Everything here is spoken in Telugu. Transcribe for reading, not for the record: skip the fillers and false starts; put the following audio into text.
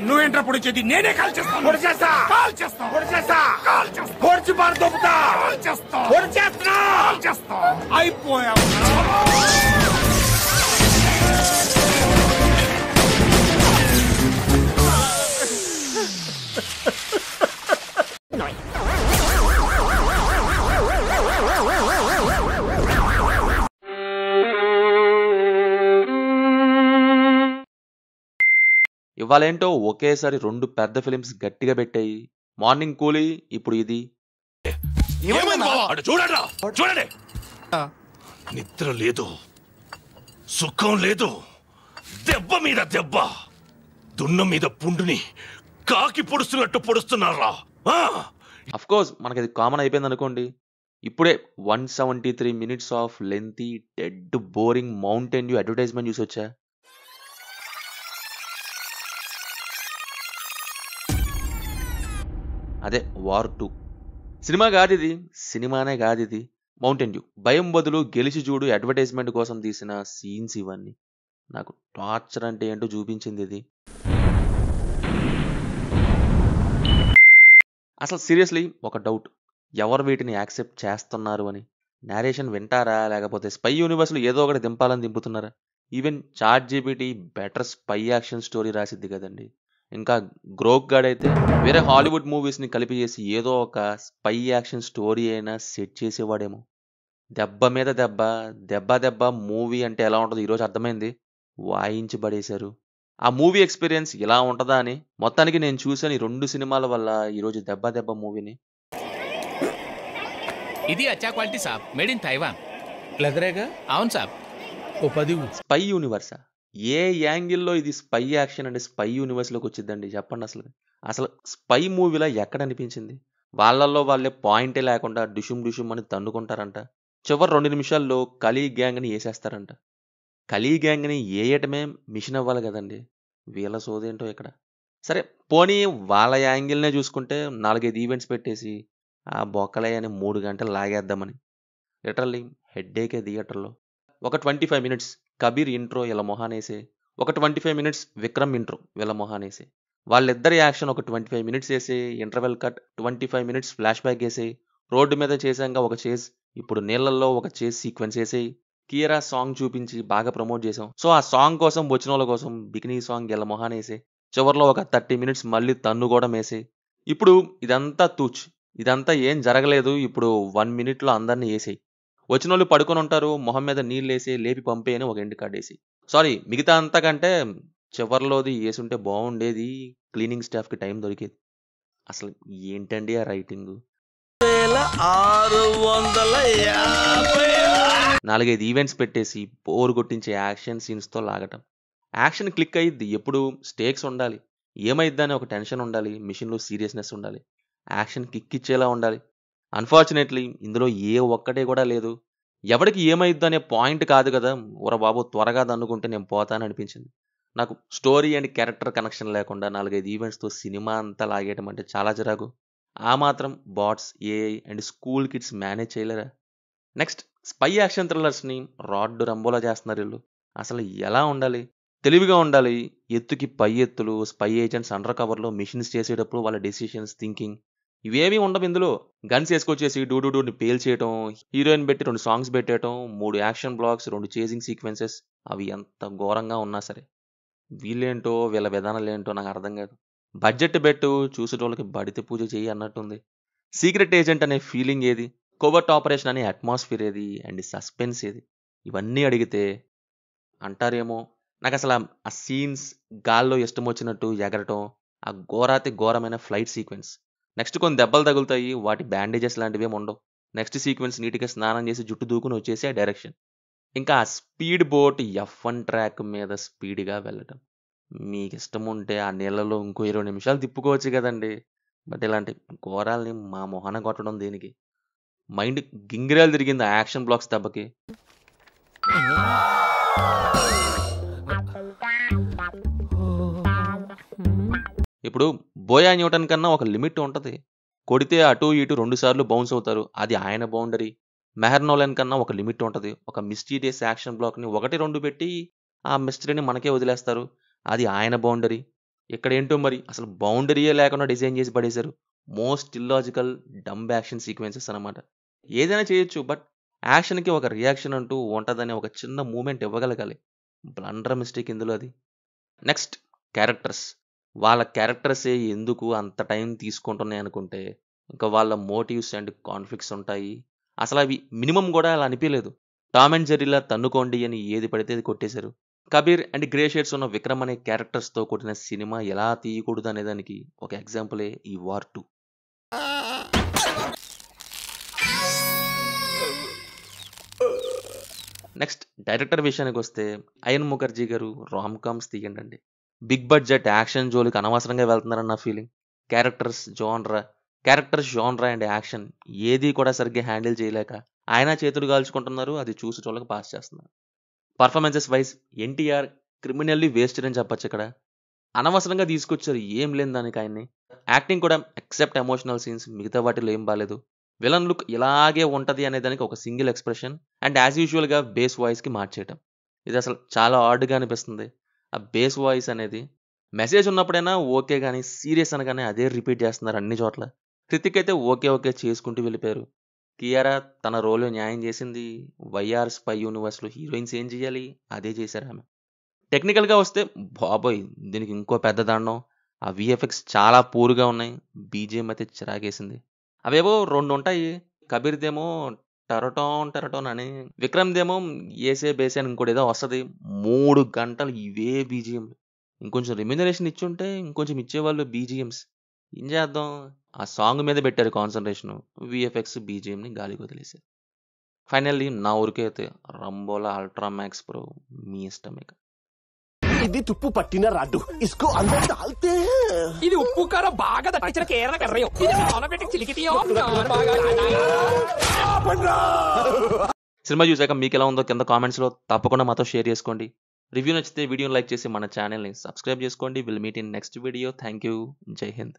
నువ్వేంట్రా పొడిచేది? నేనే కాల్ చేస్తాను. పొడిచేస్తా, కాల్ చేస్తా, పొడిచేస్తా, కాల్ చేస్తా, పొడిచి పారదొబ్బుతా, కాల్ చేస్తా, పొడిచేస్తా, కాల్ చేస్తా. అయిపోయావు. ఇవాళేంటో ఒకేసారి 2 పెద్ద ఫిలిమ్స్ గట్టిగా పెట్టాయి. మార్నింగ్ కూలీ, ఇప్పుడు ఇది. చూడండి, నిద్ర లేదు, సుఖం లేదు, దెబ్బ మీద దెబ్బ, దున్న మీద పుండుని కాకి పొడుస్తున్నట్టు పొడుస్తున్నారా? అఫ్ కోర్స్ మనకి అది కామన్ అయిపోయింది అనుకోండి. ఇప్పుడే 173 minutes of lengthy dead boring Mountain Dew advertisement చూసి వచ్చా. అదే వార్ 2 సినిమా కాదు ఇది, సినిమానే కాదు ఇది, మౌంటైన్ డ్యూ. భయం బదులు గెలిచి చూడు అడ్వర్టైజ్మెంట్ కోసం తీసిన సీన్స్ ఇవన్నీ. నాకు టార్చర్ అంటే ఏంటో చూపించింది ఇది. అసలు సీరియస్లీ ఒక డౌట్, ఎవరు వీటిని యాక్సెప్ట్ చేస్తున్నారు అని. నేరేషన్ వింటారా, లేకపోతే స్పై యూనివర్స్లో ఏదో ఒకటి దింపాలని దింపుతున్నారా? Even ChatGPT better spy action story రాసిద్ది కదండి. ఇంకా గ్రోక్ గాడ్ అయితే వేరే హాలీవుడ్ మూవీస్ని కలిపి చేసి ఏదో ఒక స్పై యాక్షన్ స్టోరీ అయినా సెట్ చేసేవాడేమో. దెబ్బ మీద దెబ్బ, దెబ్బ దెబ్బ మూవీ అంటే ఎలా ఉంటుందో ఈరోజు అర్థమైంది. వాయించి పడేశారు. ఆ మూవీ ఎక్స్పీరియన్స్ ఇలా ఉంటుందా అని మొత్తానికి నేను చూసాను ఈ 2 సినిమాల వల్ల ఈరోజు దెబ్బ దెబ్బ మూవీని. ఇది అచ్చా క్వాలిటీ సాబ్, మేడ్ ఇన్ తైవాన్. లెదరేగా? అవును సాబ్. ఓ 10. స్పై యూనివర్సా? ఏ యాంగిల్లో ఇది స్పై యాక్షన్ అంటే స్పై యూనివర్స్లోకి వచ్చిందండి చెప్పండి. అసలు స్పై మూవీలా ఎక్కడ అనిపించింది? వాళ్ళల్లో వాళ్ళే పాయింటే లేకుండా డుషుమ్ డుషుమ్ అని తన్నుకుంటారంట. చివరి 2 నిమిషాల్లో కలీ గ్యాంగ్ని వేసేస్తారంట. కలీ గ్యాంగ్ని ఏయటమే మిషన్ అవ్వాలి కదండి. వీళ్ళ సోదేంటో ఇక్కడ. సరే పోనీ వాళ్ళ యాంగిల్నే చూసుకుంటే 4-5 ఈవెంట్స్ పెట్టేసి ఆ బొక్కలయ్యని 3 గంటలు లాగేద్దామని. లిటరల్లీ హెడ్ఏకే థియేటర్లో. ఒక 25 minutes కబీర్ ఇంట్రో ఇలా మొహానేసే, ఒక 25 minutes విక్రమ్ ఇంట్రో వీళ్ళ మొహానేసే, వాళ్ళిద్దరి యాక్షన్ ఒక 25 minutes వేసే, interval cut 25 minutes flash back వేసే, రోడ్డు మీద చేసాక ఒక చేజ్, ఇప్పుడు నీళ్ళల్లో ఒక చేజ్ సీక్వెన్స్ వేసేయి, కీరా సాంగ్ చూపించి బాగా ప్రమోట్ చేసాం. సో ఆ సాంగ్ కోసం వచ్చిన వాళ్ళ కోసం బికినీ సాంగ్ ఇలా మొహానేసే, చివరిలో ఒక 30 minutes మళ్ళీ తన్ను కూడా వేసే. ఇప్పుడు ఇదంతా తూచ్, ఇదంతా ఏం జరగలేదు. ఇప్పుడు 1 minute అందరినీ వేసేయి. వచ్చిన వాళ్ళు పడుకొని ఉంటారు, మొహం మీద నీళ్ళు వేసి లేపి పంపే అని ఒక ఎండ్ కార్డ్ వేసి. సారీ, మిగతా అంతా కంటే చివరిలోది వేసుంటే బాగుండేది. క్లీనింగ్ స్టాఫ్కి టైం దొరికేది. అసలు ఏంటండి ఆ రైటింగ్? 4-5 ఈవెంట్స్ పెట్టేసి బోర్ కొట్టించే యాక్షన్ సీన్స్తో లాగటం. యాక్షన్ క్లిక్ అయ్యిద్ది, ఎప్పుడు స్టేక్స్ ఉండాలి, ఏమైద్దని ఒక టెన్షన్ ఉండాలి, మిషన్లో సీరియస్నెస్ ఉండాలి, యాక్షన్ కిక్ ఇచ్చేలా ఉండాలి. అన్ఫార్చునేట్లీ ఇందులో ఏ ఒక్కటే కూడా లేదు. ఎవరికి ఏమైద్దు అనే పాయింట్ కాదు కదా. ఊర బాబు త్వరగా దన్నుకుంటే నేను పోతాను అనిపించింది. నాకు స్టోరీ అండ్ క్యారెక్టర్ కనెక్షన్ లేకుండా 4-5 ఈవెంట్స్తో సినిమా అంతా లాగేయటం అంటే చాలా చిరాకు. ఆ మాత్రం bots, AI and school kids manage చేయలేరా? నెక్స్ట్ స్పై యాక్షన్ థ్రిల్లర్స్ని రాడ్డు రంబోలా చేస్తున్నారు వీళ్ళు. అసలు ఎలా ఉండాలి? తెలివిగా ఉండాలి. ఎత్తుకి పై ఎత్తులు, స్పై ఏజెంట్స్ అండర్ కవర్లో మిషన్స్ చేసేటప్పుడు వాళ్ళ డెసిషన్స్, థింకింగ్ ఇవేమీ ఉండవు ఇందులో. గన్స్ వేసుకొచ్చేసి డూని పేల్చేయటం, హీరోయిన్ పెట్టి 2 సాంగ్స్ పెట్టేయటం, 3 యాక్షన్ బ్లాక్స్, 2 చేజింగ్ సీక్వెన్సెస్. అవి ఎంత ఘోరంగా ఉన్నా సరే వీళ్ళేంటో వీళ్ళ విధానాలు ఏంటో నాకు అర్థం కాదు. బడ్జెట్ పెట్టు, చూసేటోళ్ళకి బడితే పూజ చేయి అన్నట్టుంది. సీక్రెట్ ఏజెంట్ అనే ఫీలింగ్ ఏది? కోవర్ట్ ఆపరేషన్ అనే అట్మాస్ఫియర్ ఏది? అండ్ సస్పెన్స్ ఏది? ఇవన్నీ అడిగితే అంటారేమో. నాకు అసలు ఆ సీన్స్, గాల్లో ఇష్టం వచ్చినట్టు ఎగరటం, ఆ ఘోరాతి ఘోరమైన ఫ్లైట్ సీక్వెన్స్, నెక్స్ట్ కొన్ని దెబ్బలు తగులుతాయి, వాటి బ్యాండేజెస్ లాంటివి ఏమి ఉండవు. నెక్స్ట్ సీక్వెన్స్ నీట్గా స్నానం చేసి జుట్టు దూకుని వచ్చేసి ఆ డైరెక్షన్. ఇంకా ఆ స్పీడ్ బోట్ F1 ట్రాక్ మీద స్పీడ్గా వెళ్ళటం. మీకు ఇష్టం ఉంటే ఆ నీళ్ళలో ఇంకో 20 నిమిషాలు తిప్పుకోవచ్చు కదండి. బట్ ఇలాంటి ఘోరాల్ని మా మొహన కొట్టడం దేనికి? మైండ్ గింగిరాలు తిరిగింది ఆ యాక్షన్ బ్లాక్స్ దెబ్బకి. ఇప్పుడు బోయా న్యూటన్ కన్నా ఒక లిమిట్ ఉంటుంది. కొడితే అటు ఇటు 2 సార్లు బౌన్స్ అవుతారు, అది ఆయన బౌండరీ. మెహర్ నోలన్ కన్నా ఒక లిమిట్ ఉంటుంది. ఒక మిస్టీరియస్ యాక్షన్ బ్లాక్ని 1-2 పెట్టి ఆ మిస్టరీని మనకే వదిలేస్తారు, అది ఆయన బౌండరీ. ఇక్కడ ఏంటో మరి అసలు బౌండరీయే లేకుండా డిజైన్ చేసి పడేశారు. Most illogical dumb action sequences అనమాట. ఏదైనా చేయొచ్చు, బట్ యాక్షన్కి ఒక రియాక్షన్ అంటూ ఉంటుందని ఒక చిన్న మూమెంట్ ఇవ్వగలగాలి. బ్లండర్ మిస్టేక్ ఇందులో అది. Next characters. వాళ్ళ క్యారెక్టర్సే ఎందుకు అంత టైం తీసుకుంటున్నాయి అనుకుంటే ఇంకా వాళ్ళ మోటివ్స్ అండ్ కాన్ఫ్లిక్ట్స్ ఉంటాయి. అసలు అవి మినిమం కూడా అలా అనిపించలేదు. టామ్ అండ్ జెర్రీలా తన్నుకోండి అని ఏది పడితే అది కొట్టేశారు. కబీర్ అండ్ గ్రే షేడ్స్ ఉన్న విక్రమ్ అనే క్యారెక్టర్స్తో కొట్టిన సినిమా ఎలా తీయకూడదు అనే దానికి ఒక ఎగ్జాంపులే ఈ వార్ 2. నెక్స్ట్ డైరెక్టర్ విషయానికి వస్తే అయన్ ముఖర్జీ గారు రామ్ కామ్స్ తీయండి. బిగ్ బడ్జెట్ యాక్షన్ జోలికి అనవసరంగా వెళ్తున్నారన్న feeling. Characters genre and action ఏది కూడా సరిగ్గా హ్యాండిల్ చేయలేక ఆయన చేతులు కాల్చుకుంటున్నారు. అది చూసి వాళ్ళకి పాస్ చేస్తున్నారు. Performances wise NTR criminally wasted అని చెప్పచ్చు. ఇక్కడ అనవసరంగా తీసుకొచ్చారు ఏం లేని దానికి ఆయన్ని. యాక్టింగ్ కూడా ఎక్సెప్ట్ ఎమోషనల్ సీన్స్ మిగతా వాటిలో ఏం బాలేదు. విలన్ లుక్ ఇలాగే ఉంటుంది అనే దానికి ఒక సింగిల్ ఎక్స్ప్రెషన్ అండ్ యాజ్ యూజువల్గా బేస్ వాయిస్కి మార్చేయటం. ఇది అసలు చాలా ఆడ్గా అనిపిస్తుంది. ఆ బేస్ వాయిస్ అనేది మెసేజ్ ఉన్నప్పుడైనా ఓకే, కానీ సీరియస్ అనగానే అదే రిపీట్ చేస్తున్నారు అన్ని చోట్ల. హృతిక్ అయితే ఓకే చేసుకుంటూ వెళ్ళిపోయారు. కియారా తన రోల్ న్యాయం చేసింది. వైఆర్ స్పై యూనివర్స్లో హీరోయిన్స్ ఏం చేయాలి అదే చేశారు ఆమె. టెక్నికల్గా వస్తే బాబోయ్ దీనికి ఇంకో పెద్ద దండం. ఆ విఎఫ్ఎక్స్ చాలా పూర్గా ఉన్నాయి. బీజిఎం అయితే చిరాకేసింది. అవేవో 2 ఉంటాయి. కబీర్దేమో టరటోన్ అని, విక్రమ్దేమో ఏసే బేసే అని ఇంకోటి ఏదో వస్తుంది. 3 గంటలు ఇవే బీజిఎం. ఇంకొంచెం రెమ్యునరేషన్ ఇచ్చుంటే ఇంకొంచెం ఇచ్చేవాళ్ళు బీజిఎమ్స్. ఏం చేద్దాం, ఆ సాంగ్ మీద పెట్టారు కాన్సన్ట్రేషన్. విఎఫ్ఎక్స్ బీజిఎంని గాలికి వదిలేసారు. ఫైనల్లీ నా ఊరికైతే రంబోలా అల్ట్రా మ్యాక్స్ ప్రో మీ ఇష్టం. ఇక ఇది తుప్పు పట్టిన రాడ్డు ఇస్కో అందరూ డాల్తే ఇది ఉప్పు కారం బాగా దట్టించిన కేరళ కర్రీ. సినిమా చూసాక మీకు ఎలా ఉందో కింద కామెంట్స్లో తప్పకుండా మాతో షేర్ చేసుకోండి. రివ్యూ నచ్చితే వీడియోని లైక్ చేసి మన ఛానల్ని సబ్స్క్రైబ్ చేసుకోండి. Will meet in next video. Thank you. జై హింద్.